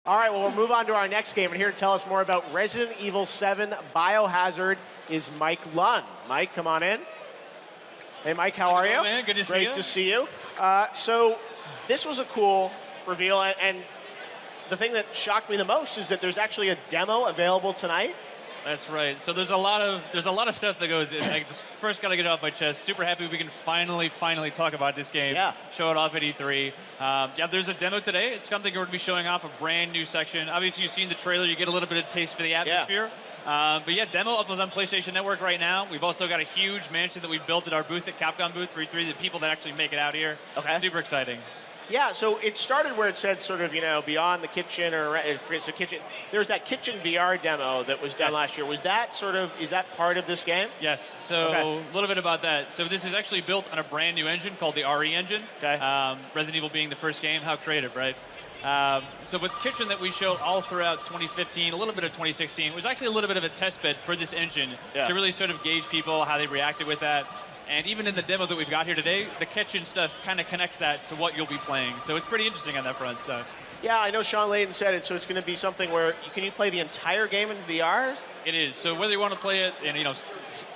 All right, well, we'll move on to our next game. And here to tell us more about Resident Evil 7 Biohazard is Mike Lunn. Mike, come on in. Hey, Mike, how are you? Man, good to see Great you. to see you. So this was a cool reveal, and the thing that shocked me the most is that there's actually a demo available tonight. That's right. So there's a lot of stuff that goes in. I just first got to get it off my chest. Super happy we can finally talk about this game. Yeah. Show it off at E3. Yeah, there's a demo today. It's something we're going to be showing off a brand new section. Obviously, you've seen the trailer. You get a little bit of taste for the atmosphere. Yeah. But yeah, demo up was on PlayStation Network right now. We've also got a huge mansion that we built at our booth at Capcom booth for E3. The people that actually make it out here. Okay. Super exciting. Yeah, so it started where it said sort of, beyond the kitchen or it's a kitchen. There's that kitchen VR demo that was done last year. Was that is that part of this game? Yes, so a little bit about that. So this is actually built on a brand new engine called the RE engine. Okay. Resident Evil being the first game, how creative, right? So with Kitchen that we showed all throughout 2015, a little bit of 2016, was actually a little bit of a test bed for this engine to really sort of gauge people, how they reacted with that. And even in the demo that we've got here today, the kitchen stuff kind of connects that to what you'll be playing. So it's pretty interesting on that front. Yeah, I know Sean Layden said it, so it's going to be something where can you play the entire game in VR? It is. So whether you want to play it in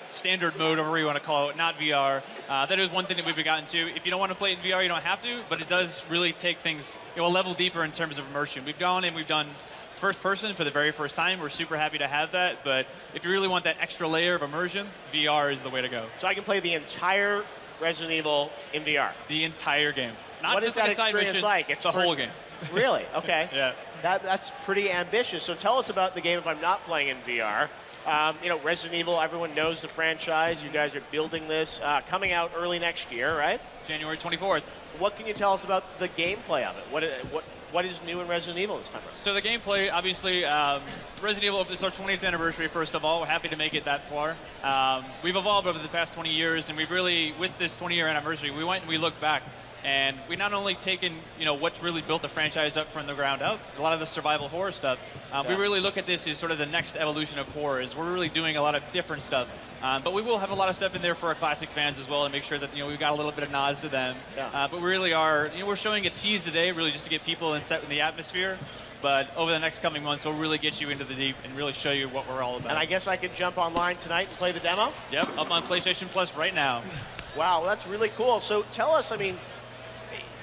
standard mode, or whatever you want to call it, not VR, that is one thing that we've gotten to. If you don't want to play it in VR, you don't have to, but it does really take things a level deeper in terms of immersion. We've gone and we've done first person for the very first time. We're super happy to have that, but if you really want that extra layer of immersion, VR is the way to go. So I can play the entire Resident Evil in VR? The entire game. Not what just is that like a side experience mission, like? It's the whole game. Really? Okay. Yeah. That's pretty ambitious. So tell us about the game if I'm not playing in VR. Resident Evil, everyone knows the franchise. You guys are building this, coming out early next year, right? January 24th. What can you tell us about the gameplay of it? What is new in Resident Evil this time around? So the gameplay, obviously, Resident Evil is our 20th anniversary, first of all. We're happy to make it that far. We've evolved over the past 20 years, and we've really, with this 20-year anniversary, we went and we looked back. And we not only taken, what's really built the franchise up from the ground up, a lot of the survival horror stuff. We really look at this as sort of the next evolution of horrors. We're really doing a lot of different stuff. But we will have a lot of stuff in there for our classic fans as well, and make sure that we've got a little bit of nods to them. Yeah. But we really are, we're showing a tease today, really just to get people set in the atmosphere. But over the next coming months, we'll really get you into the deep and really show you what we're all about. And I guess I could jump online tonight and play the demo? Yep, up on PlayStation Plus right now. Wow, well, that's really cool. So tell us,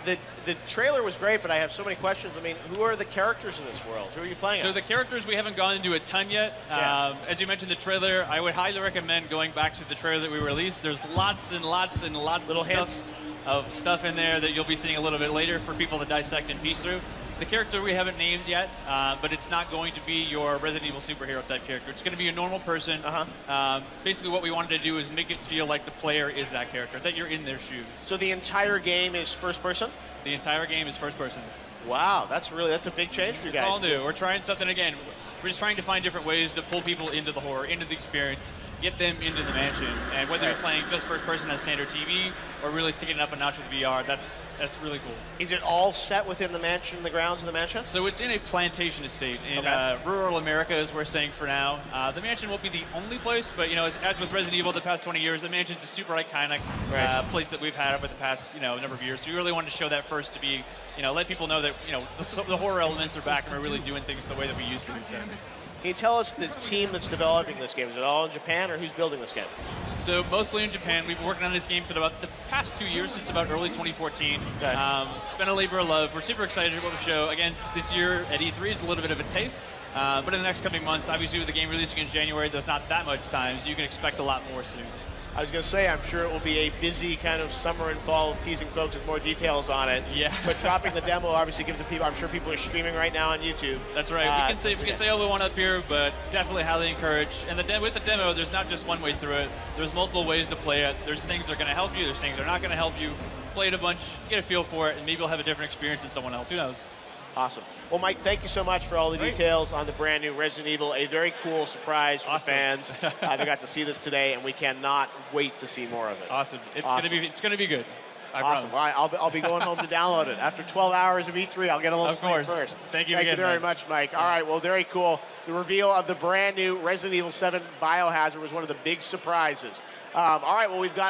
the trailer was great, but I have so many questions. Who are the characters in this world? Who are you playing So as? the characters, we haven't gone into a ton yet. Yeah. As you mentioned the trailer, I would highly recommend going back to the trailer that we released. There's lots and lots and lots Little of stuff in there that you'll be seeing a little bit later for people to dissect and piece through. The character we haven't named yet, but it's not going to be your Resident Evil superhero type character. It's going to be a normal person. Basically what we wanted to do is make it feel like the player is that character, that you're in their shoes. So the entire game is first person? The entire game is first person. Wow, that's a big change for you guys. It's all new. We're trying something again. We're just trying to find different ways to pull people into the horror, into the experience, get them into the mansion. And whether you're playing just first person on standard TV or really taking it up a notch with VR, that's really cool. Is it all set within the mansion, the grounds of the mansion? So it's in a plantation estate in rural America, as we're saying for now. The mansion won't be the only place, but as with Resident Evil the past 20 years, the mansion's a super iconic place that we've had over the past number of years. So we really wanted to show that first to be, let people know that the horror elements are back and we're really doing things the way that we used to. Can you tell us the team that's developing this game? Is it all in Japan, or who's building this game? So mostly in Japan. We've been working on this game for about the past 2 years, since about early 2014. Okay. It's been a labor of love. We're super excited about the show. Again, this year at E3 is a little bit of a taste. But in the next coming months, obviously with the game releasing in January, there's not that much time, so you can expect a lot more soon. I was going to say, I'm sure it will be a busy kind of summer and fall, teasing folks with more details on it. Yeah. But dropping the demo obviously gives the people, I'm sure people are streaming right now on YouTube. That's right. We can say all we want up here, but definitely highly encourage. And with the demo, there's not just one way through it. There's multiple ways to play it. There's things that are going to help you. There's things that are not going to help you. Play it a bunch, get a feel for it, and maybe you'll have a different experience than someone else. Who knows? Awesome. Well, Mike, thank you so much for all the details on the brand new Resident Evil. A very cool surprise for the fans. They got to see this today, and we cannot wait to see more of it. Awesome. It's gonna be good. I awesome. promise. All right, I'll be going home to download it. After 12 hours of E3, I'll get a little sleep first. Thank you again. Thank you very much, Mike. All right, well, very cool. The reveal of the brand new Resident Evil 7 Biohazard was one of the big surprises. All right, well, we've got